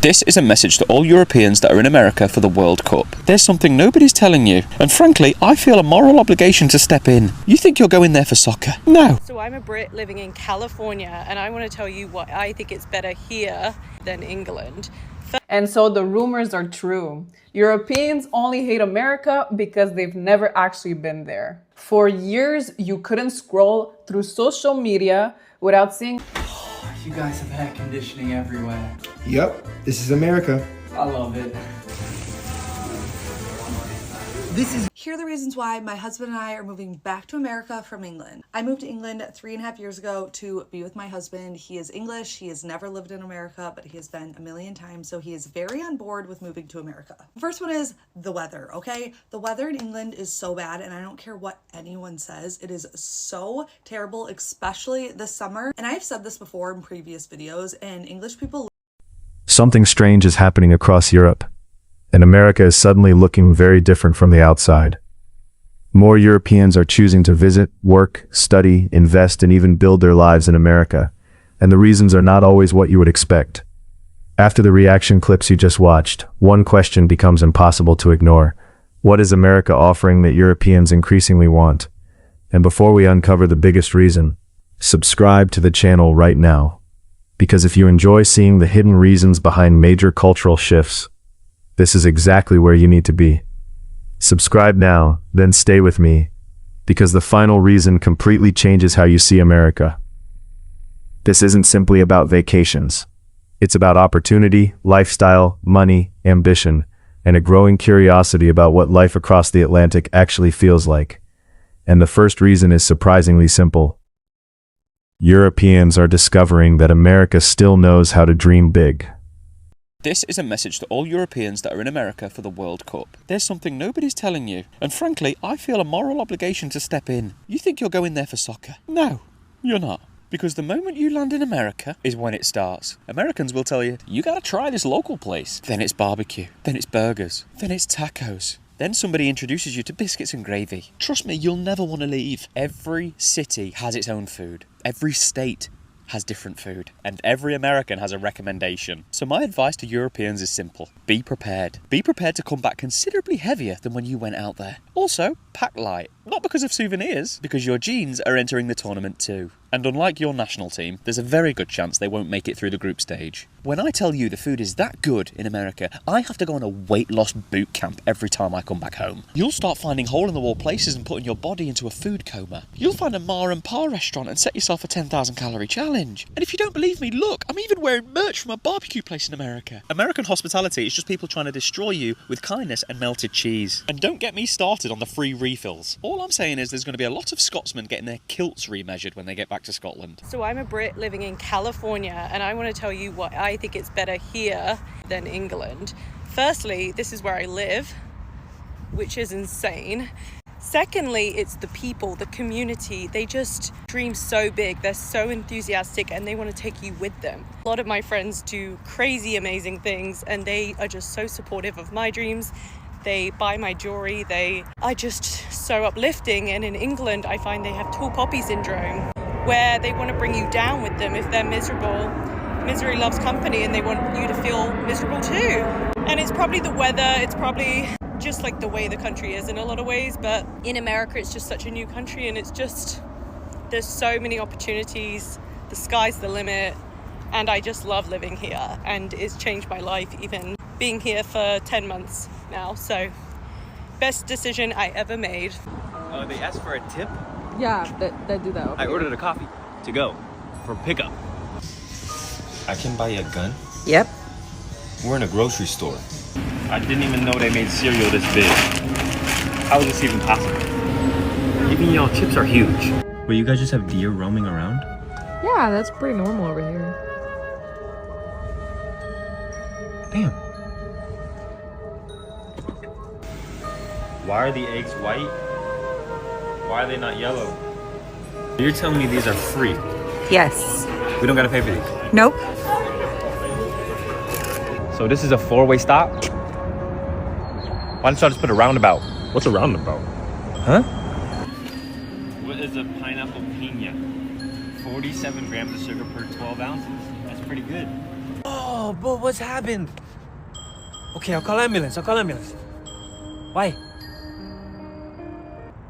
This is a message to all Europeans that are in America for the World Cup. There's something nobody's telling you, and frankly, I feel a moral obligation to step in. You think you're going there for soccer? No. So I'm a Brit living in California, and I want to tell you why I think it's better here than England. And so the rumors are true. Europeans only hate America because they've never actually been there. For years, you couldn't scroll through social media without seeing... You guys have had conditioning everywhere. Yep, this is America. I love it. Here are the reasons why my husband and I are moving back to America from England. I moved to England 3.5 years ago to be with my husband. He is English. He has never lived in America, but he has been a million times, so he is very on board with moving to America. The first one is the weather, okay? The weather in England is so bad, and I don't care what anyone says. It is so terrible, especially this summer. And I've said this before in previous videos, and English people... Something strange is happening across Europe, and America is suddenly looking very different from the outside. More Europeans are choosing to visit, work, study, invest, and even build their lives in America, and the reasons are not always what you would expect. After the reaction clips you just watched, one question becomes impossible to ignore. What is America offering that Europeans increasingly want? And before we uncover the biggest reason, subscribe to the channel right now. Because if you enjoy seeing the hidden reasons behind major cultural shifts, this is exactly where you need to be. Subscribe now, then stay with me, because the final reason completely changes how you see America. This isn't simply about vacations. It's about opportunity, lifestyle, money, ambition, and a growing curiosity about what life across the Atlantic actually feels like. And the first reason is surprisingly simple. Europeans are discovering that America still knows how to dream big. This is a message to all Europeans that are in America for the World Cup. There's something nobody's telling you, and frankly, I feel a moral obligation to step in. You think you're going there for soccer? No, you're not. Because the moment you land in America is when it starts. Americans will tell you, you gotta try this local place. Then it's barbecue, then it's burgers, then it's tacos. Then somebody introduces you to biscuits and gravy. Trust me, you'll never want to leave. Every city has its own food. Every state has different food, and every American has a recommendation. So my advice to Europeans is simple. Be prepared. Be prepared to come back considerably heavier than when you went out there. Also, pack light. Not because of souvenirs, because your jeans are entering the tournament too. And unlike your national team, there's a very good chance they won't make it through the group stage. When I tell you the food is that good in America, I have to go on a weight loss boot camp every time I come back home. You'll start finding hole-in-the-wall places and putting your body into a food coma. You'll find a Ma and Pa restaurant and set yourself a 10,000 calorie challenge. And if you don't believe me, look, I'm even wearing merch from a barbecue place in America. American hospitality is just people trying to destroy you with kindness and melted cheese. And don't get me started on the free refills. All I'm saying is there's going to be a lot of Scotsmen getting their kilts remeasured when they get back to Scotland. So I'm a Brit living in California, and I want to tell you why I think it's better here than England. Firstly, this is where I live, which is insane. Secondly, it's the people, the community. They just dream so big. They're so enthusiastic and they want to take you with them. A lot of my friends do crazy, amazing things, and they are just so supportive of my dreams. They buy my jewelry. They are just so uplifting. And in England, I find they have tall poppy syndrome, where they want to bring you down with them if they're miserable. Misery loves company, and they want you to feel miserable too. And it's probably the weather. It's probably just like the way the country is in a lot of ways. But in America, it's just such a new country, and it's just, there's so many opportunities. The sky's the limit. And I just love living here, and it's changed my life even being here for 10 months now. So best decision I ever made. Oh, they asked for a tip? Yeah, they do that. I ordered a coffee to go for pickup. I can buy you a gun? Yep. We're in a grocery store. I didn't even know they made cereal this big. How is this even possible? Even y'all chips are huge. Wait, you guys just have deer roaming around? Yeah, that's pretty normal over here. Damn. Why are the eggs white? Why are they not yellow? You're telling me these are free? Yes. We don't gotta pay for these? Nope. So this is a four-way stop? Why don't y'all just put a roundabout? What's a roundabout? Huh? What is a pineapple piña? 47 grams of sugar per 12 ounces. That's pretty good. Oh, but what's happened? Okay, I'll call ambulance. Why?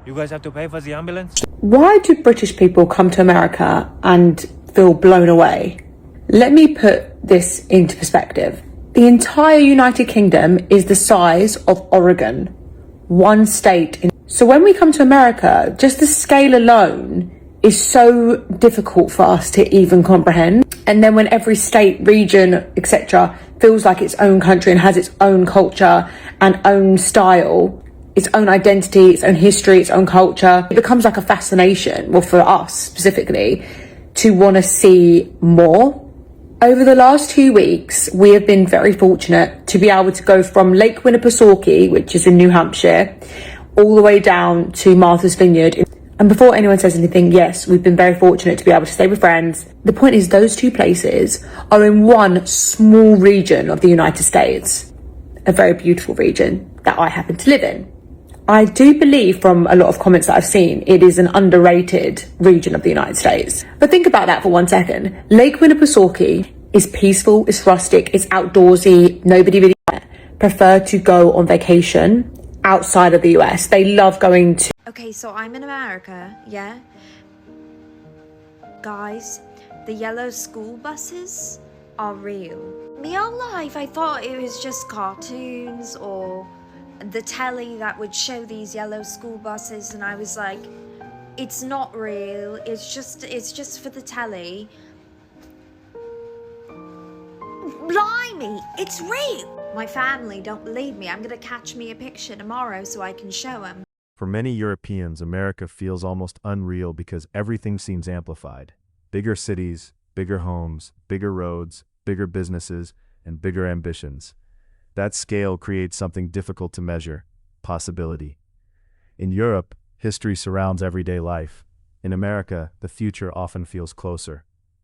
You guys have to pay for the ambulance? Why do British people come to America and feel blown away? Let me put this into perspective. The entire United Kingdom is the size of Oregon, one state. So when we come to America, just the scale alone is so difficult for us to even comprehend. And then when every state, region, etc. feels like its own country and has its own culture and own style, its own identity, its own history, its own culture, it becomes like a fascination, well, for us specifically, to want to see more. Over the last 2 weeks, we have been very fortunate to be able to go from Lake Winnipesaukee, which is in New Hampshire, all the way down to Martha's Vineyard. And before anyone says anything, yes, we've been very fortunate to be able to stay with friends. The point is, those two places are in one small region of the United States, a very beautiful region that I happen to live in. I do believe from a lot of comments that I've seen, it is an underrated region of the United States. But think about that for 1 second. Lake Winnipesaukee is peaceful, it's rustic, it's outdoorsy, nobody really prefer to go on vacation outside of the US. They love going to... Okay, so I'm in America, yeah? Guys, the yellow school buses are real. Me whole life, I thought it was just cartoons or the telly that would show these yellow school buses, and I was like, it's not real, it's just for the telly. Blimey, it's real! My family don't believe me. I'm gonna catch me a picture tomorrow so I can show them. For many Europeans, America feels almost unreal because everything seems amplified. Bigger cities, bigger homes, bigger roads, bigger businesses, and bigger ambitions. That scale creates something difficult to measure: possibility. In Europe, history surrounds everyday life. In America, the future often feels closer.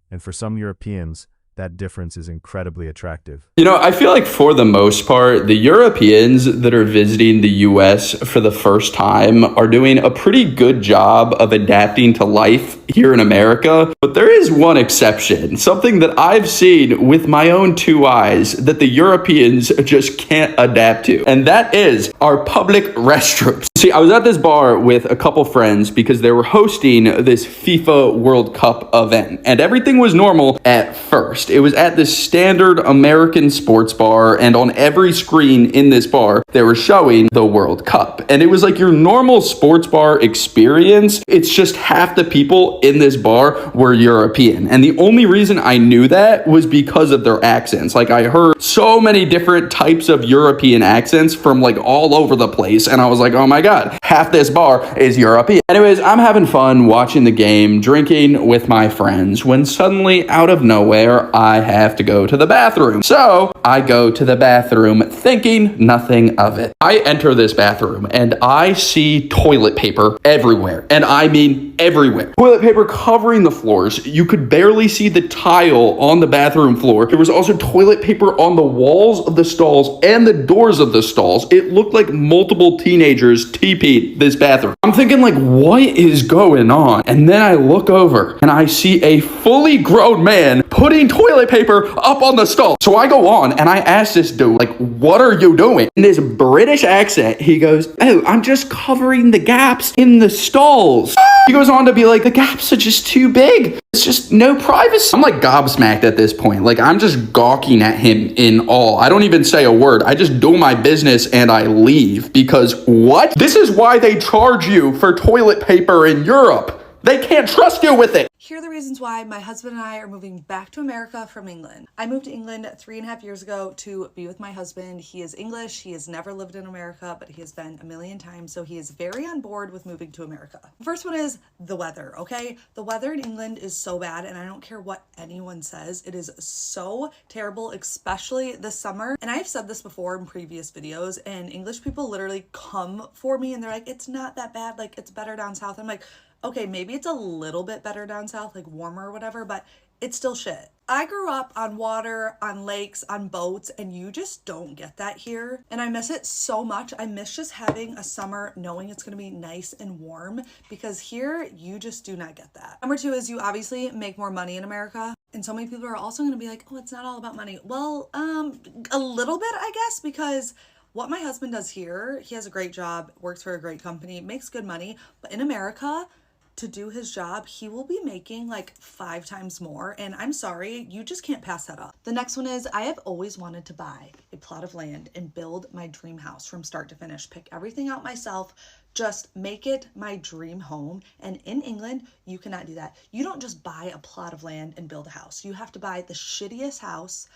And for some Europeans, that difference is incredibly attractive. You know, I feel like for the most part, the Europeans that are visiting the US for the first time are doing a pretty good job of adapting to life here in America. But there is one exception, something that I've seen with my own 2 eyes that the Europeans just can't adapt to. And that is our public restrooms. See, I was at this bar with a couple friends because they were hosting this FIFA World Cup event, and everything was normal at first. It was at this standard American sports bar, and on every screen in this bar, they were showing the World Cup. And it was like your normal sports bar experience. It's just half the people in this bar were European. And the only reason I knew that was because of their accents. Like, I heard so many different types of European accents from like all over the place. And I was like, oh my God, half this bar is European. Anyways, I'm having fun watching the game, drinking with my friends, when suddenly out of nowhere, I have to go to the bathroom. So I go to the bathroom thinking nothing of it. I enter this bathroom and I see toilet paper everywhere. And I mean everywhere. Toilet paper covering the floors. You could barely see the tile on the bathroom floor. There was also toilet paper on the walls of the stalls and the doors of the stalls. It looked like multiple teenagers TP'd this bathroom. I'm thinking like, what is going on? And then I look over and I see a fully grown man putting toilet paper up on the stall. So I go on and I ask this dude, like, what are you doing? In this British accent, he goes, oh, I'm just covering the gaps in the stalls. He goes on to be like, the gaps are just too big. It's just no privacy. I'm like gobsmacked at this point. Like, I'm just gawking at him in awe. I don't even say a word. I just do my business and I leave because what? This is why they charge you for toilet paper in Europe. They can't trust you with it. Here are the reasons why my husband and I are moving back to America from England. I moved to England 3.5 years ago to be with my husband. He is English. He has never lived in America, but he has been a million times. So he is very on board with moving to America. The first one is the weather, okay? The weather in England is so bad, and I don't care what anyone says. It is so terrible, especially this summer. And I've said this before in previous videos, and English people literally come for me and they're like, it's not that bad. Like, it's better down south. I'm like, okay, maybe it's a little bit better down south, like warmer or whatever, but it's still shit. I grew up on water, on lakes, on boats, and you just don't get that here. And I miss it so much. I miss just having a summer knowing it's gonna be nice and warm, because here you just do not get that. Number two is you obviously make more money in America. And so many people are also going to be like, oh, it's not all about money. Well, a little bit, I guess, because what my husband does here, he has a great job, works for a great company, makes good money. But in America, to do his job, he will be making like 5 times more. And I'm sorry, you just can't pass that up. The next one is, I have always wanted to buy a plot of land and build my dream house from start to finish. Pick everything out myself, just make it my dream home. And in England, you cannot do that. You don't just buy a plot of land and build a house. You have to buy the shittiest house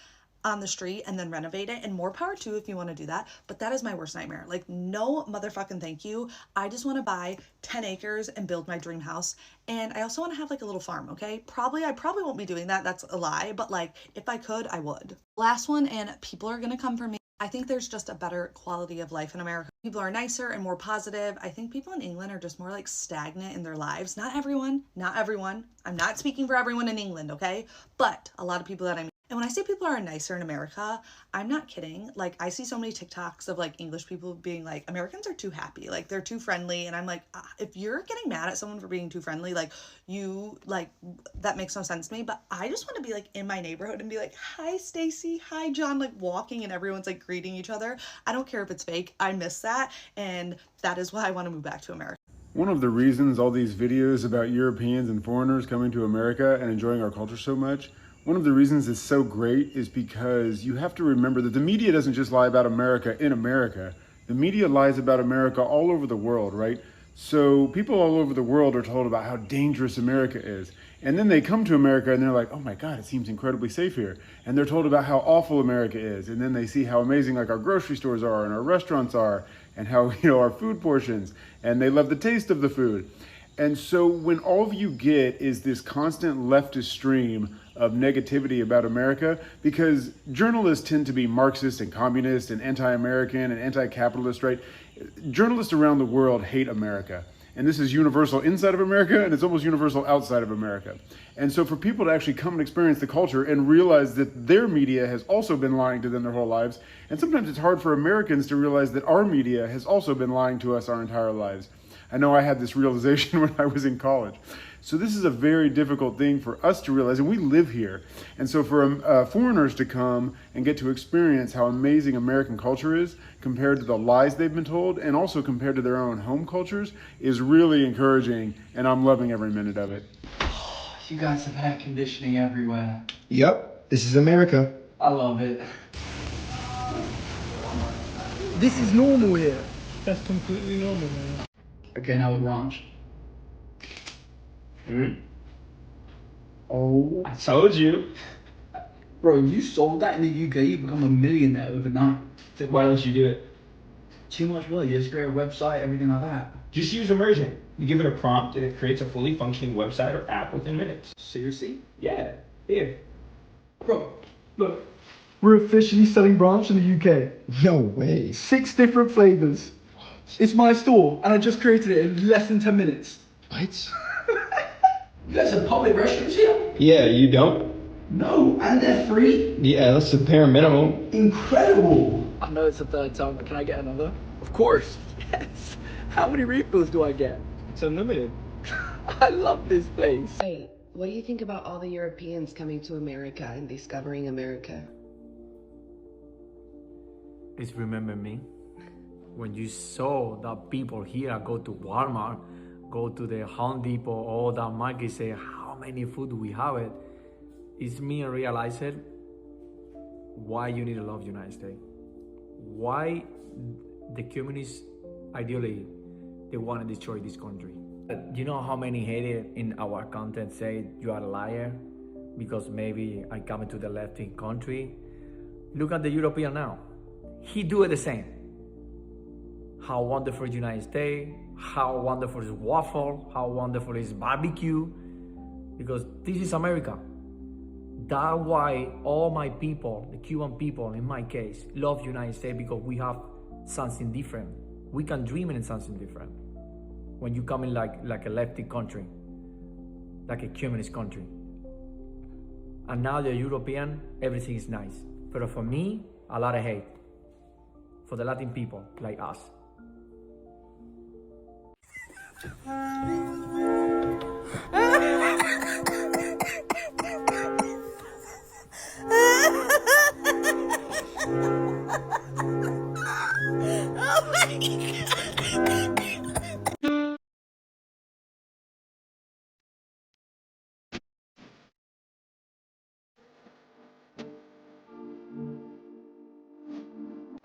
on the street and then renovate it, and more power too if you want to do that, but that is my worst nightmare. Like, no motherfucking thank you. I just want to buy 10 acres and build my dream house. And I also want to have like a little farm, okay? I probably won't be doing that, that's a lie, but like if I could, I would. Last one, and people are gonna come for me, I think there's just a better quality of life in America. People are nicer and more positive. I think people in England are just more like stagnant in their lives. Not everyone. I'm not speaking for everyone in England, okay? But a lot of people that I meet. And when I say people are nicer in America, I'm not kidding. Like, I see so many TikToks of like English people being like, Americans are too happy, like they're too friendly. And I'm like, if you're getting mad at someone for being too friendly, like that makes no sense to me. But I just want to be like in my neighborhood and be like, hi Stacy, hi John, like walking and everyone's like greeting each other. I don't care if it's fake. I miss that. And that is why I want to move back to America. One of the reasons all these videos about Europeans and foreigners coming to America and enjoying our culture so much, one of the reasons it's so great is because you have to remember that the media doesn't just lie about America in America. The media lies about America all over the world, right? So people all over the world are told about how dangerous America is. And then they come to America and they're like, oh my God, it seems incredibly safe here. And they're told about how awful America is. And then they see how amazing like our grocery stores are and our restaurants are and how, our food portions, and they love the taste of the food. And so when all of you get is this constant leftist stream of negativity about America, because journalists tend to be Marxist and communist and anti-American and anti-capitalist, right? Journalists around the world hate America. And this is universal inside of America, and it's almost universal outside of America. And so for people to actually come and experience the culture and realize that their media has also been lying to them their whole lives, and sometimes it's hard for Americans to realize that our media has also been lying to us our entire lives. I know I had this realization when I was in college. So this is a very difficult thing for us to realize, and we live here. And so for foreigners to come and get to experience how amazing American culture is compared to the lies they've been told, and also compared to their own home cultures, is really encouraging, and I'm loving every minute of it. You guys have air conditioning everywhere. Yep, this is America. I love it. This is normal here. That's completely normal, man. Okay, now with ranch. Oh, I told you. Bro, if you sold that in the UK, you become a millionaire overnight. Then why don't you do it? Too much work. You just create a website, everything like that. Just use Immersion. You give it a prompt and it creates a fully functioning website or app within minutes. Seriously? Yeah. Here. Bro, look. We're officially selling branch in the UK. No way. 6 different flavors. It's my store, and I just created it in less than 10 minutes. What? You guys have public restrooms here? Yeah, you don't? No, and they're free? Yeah, that's the bare minimum. Incredible! I know it's the third time, but can I get another? Of course. Yes. How many refills do I get? It's unlimited. I love this place. Wait, what do you think about all the Europeans coming to America and discovering America? Please remember me. When you saw that people here go to Walmart, go to the Home Depot, all that market, say how many food we have it, it's me realizing why you need to love United States. Why the communist ideology, they want to destroy this country. You know how many haters in our content say you are a liar because maybe I come into the left-wing country. Look at the European now. He do it the same. How wonderful is United States, how wonderful is waffle, how wonderful is barbecue, because this is America. That's why all my people, the Cuban people in my case, love United States, because we have something different. We can dream in something different. When you come in like a lefty country, like a communist country. And now the European, everything is nice. But for me, a lot of hate. For the Latin people like us.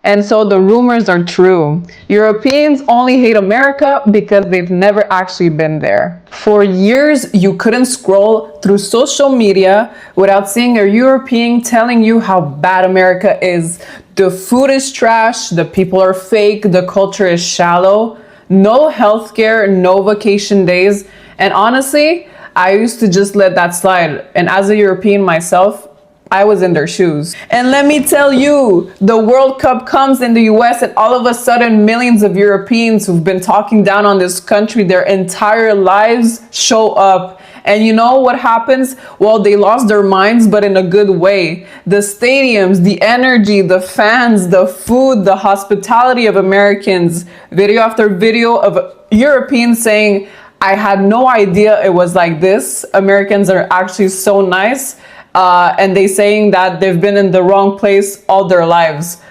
And so the rumors are true. Europeans only hate America because they've never actually been there. For years, you couldn't scroll through social media without seeing a European telling you how bad America is. The food is trash, the people are fake, the culture is shallow, no healthcare, no vacation days. And honestly, I used to just let that slide. And as a European myself, I was in their shoes. And let me tell you, the World Cup comes in the US and all of a sudden millions of Europeans who've been talking down on this country their entire lives show up. And you know what happens? Well, they lost their minds, but in a good way. The stadiums, the energy, the fans, the food, the hospitality of Americans, video after video of Europeans saying, I had no idea it was like this. Americans are actually so nice. And they saying that they've been in the wrong place all their lives.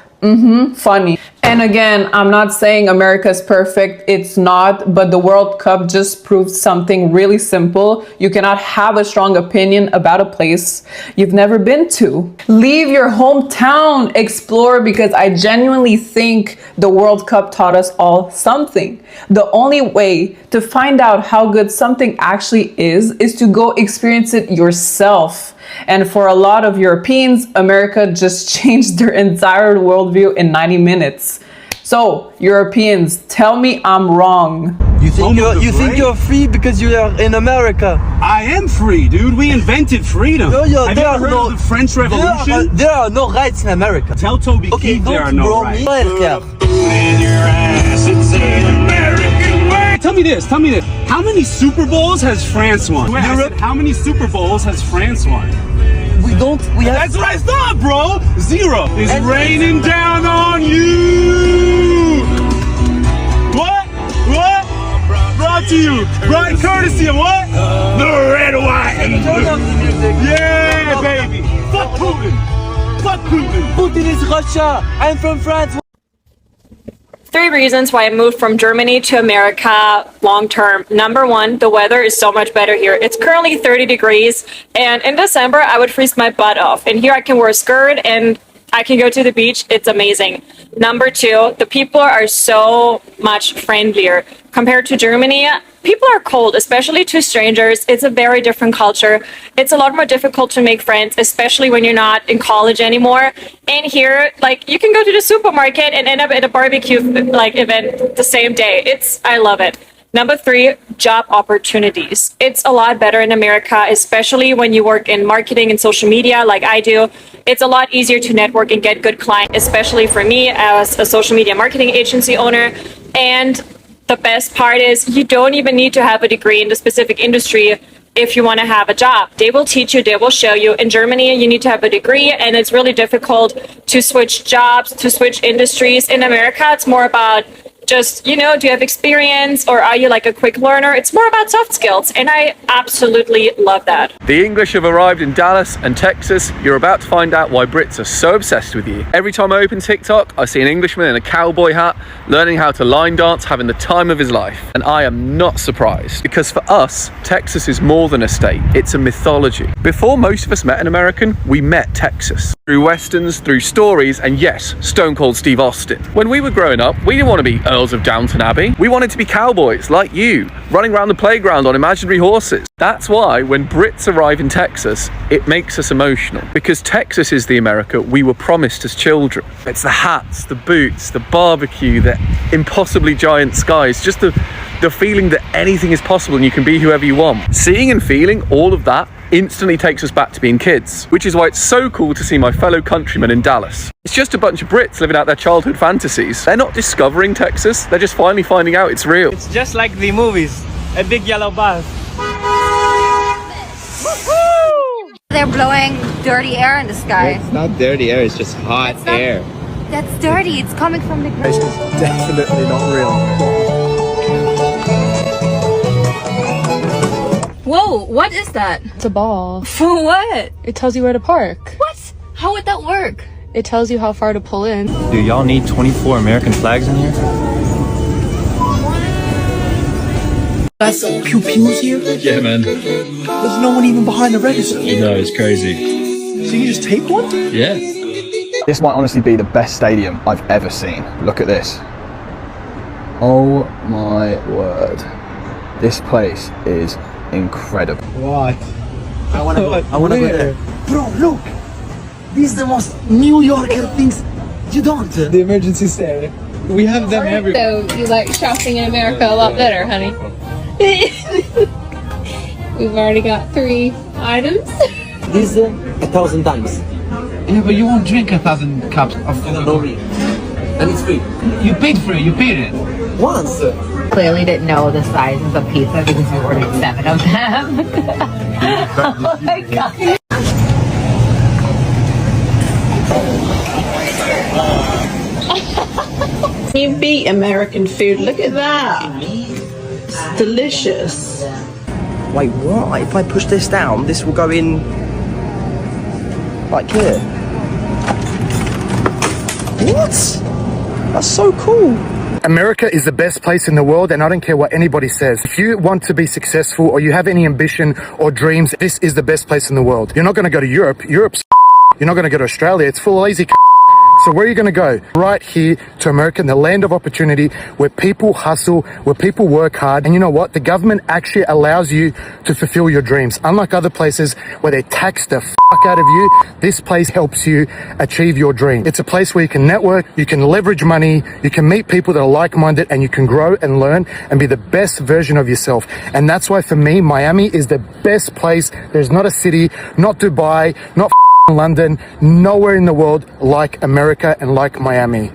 Funny. And again, I'm not saying America's perfect. It's not. But the World Cup just proved something really simple. You cannot have a strong opinion about a place you've never been to. Leave your hometown, explore, because I genuinely think the World Cup taught us all something. The only way to find out how good something actually is to go experience it yourself. And for a lot of Europeans, America just changed their entire worldview in 90 minutes. So, Europeans, tell me I'm wrong. You think you're free because you are in America? I am free, dude. We invented freedom. No, Have you ever heard of the French Revolution? There are no rights in America. Tell Toby Keith there are no rights. Tell me this. How many Super Bowls has France won? How many Super Bowls has France won? That's what I thought, bro. 0. It's raining down on you. What? Brought to you. Brought courtesy of what? The red, white, and blue. Yeah, baby. Fuck Putin. Putin is Russia. I'm from France. 3 reasons why I moved from Germany to America long term. Number 1, the weather is so much better here. It's currently 30 degrees, and in December I would freeze my butt off. And here I can wear a skirt and I can go to the beach. It's amazing. Number 2, the people are so much friendlier. Compared to Germany, people are cold, especially to strangers. It's a very different culture. It's a lot more difficult to make friends, especially when you're not in college anymore. And here, like, you can go to the supermarket and end up at a barbecue event the same day. I love it. Number 3, job opportunities. It's a lot better in America, especially when you work in marketing and social media like I do. It's a lot easier to network and get good clients, especially for me as a social media marketing agency owner. And the best part is you don't even need to have a degree in the specific industry if you want to have a job. They will teach you, they will show you. In Germany, you need to have a degree, and it's really difficult to switch jobs, to switch industries. In America, it's more about just, do you have experience, or are you like a quick learner? It's more about soft skills, and I absolutely love that. The English have arrived in Dallas and Texas. You're about to find out why Brits are so obsessed with you. Every time I open TikTok, I see an Englishman in a cowboy hat, learning how to line dance, having the time of his life. And I am not surprised, because for us, Texas is more than a state, it's a mythology. Before most of us met an American, we met Texas. Through westerns, through stories, and yes, Stone Cold Steve Austin. When we were growing up, we didn't want to be Earls of Downton Abbey. We wanted to be cowboys, like you, running around the playground on imaginary horses. That's why when Brits arrive in Texas, it makes us emotional. Because Texas is the America we were promised as children. It's the hats, the boots, the barbecue, the impossibly giant skies, just the feeling that anything is possible and you can be whoever you want. Seeing and feeling all of that instantly takes us back to being kids, which is why it's so cool to see my fellow countrymen in Dallas. It's just a bunch of Brits living out their childhood fantasies. They're not discovering Texas, they're just finally finding out it's real. It's just like the movies, a big yellow bus. They're blowing dirty air in the sky. It's not dirty air, it's just hot air. That's dirty, it's coming from the ground. It's definitely not real. Whoa, what is that? It's a ball. For what? It tells you where to park. What? How would that work? It tells you how far to pull in. Do y'all need 24 American flags in here? That's Pew Pew's here? Yeah, man. There's no one even behind the register. No, it's crazy. So you just take one? Yeah. This might honestly be the best stadium I've ever seen. Look at this. Oh my word. This place is incredible. What? I wanna go. I wanna go there. Bro, look! These are the most New Yorker things you don't. The emergency stare. We have them everywhere. So you like shopping in America a lot better, honey. We've already got 3 items. This 1,000 times. Yeah, but you won't drink 1,000 cups of Coca-Cola. And it's free. You paid for it, you paid it. Once. Clearly didn't know the sizes of pizza because we ordered 7 of them. Oh my god. You beat American food. Look at that. It's delicious. Wait, what? If I push this down, this will go in like here. What? That's so cool. America is the best place in the world, and I don't care what anybody says. If you want to be successful or you have any ambition or dreams, this is the best place in the world. You're not going to go to Europe. Europe's You're not going to go to Australia. It's full of lazy So where are you going to go? Right here to America, the land of opportunity, where people hustle, where people work hard. And you know what? The government actually allows you to fulfill your dreams. Unlike other places where they tax the out of you, this place helps you achieve your dream. It's a place where you can network, you can leverage money, you can meet people that are like-minded, and you can grow and learn and be the best version of yourself. And that's why for me, Miami is the best place. There's not a city, not Dubai, not London, nowhere in the world like America and like Miami.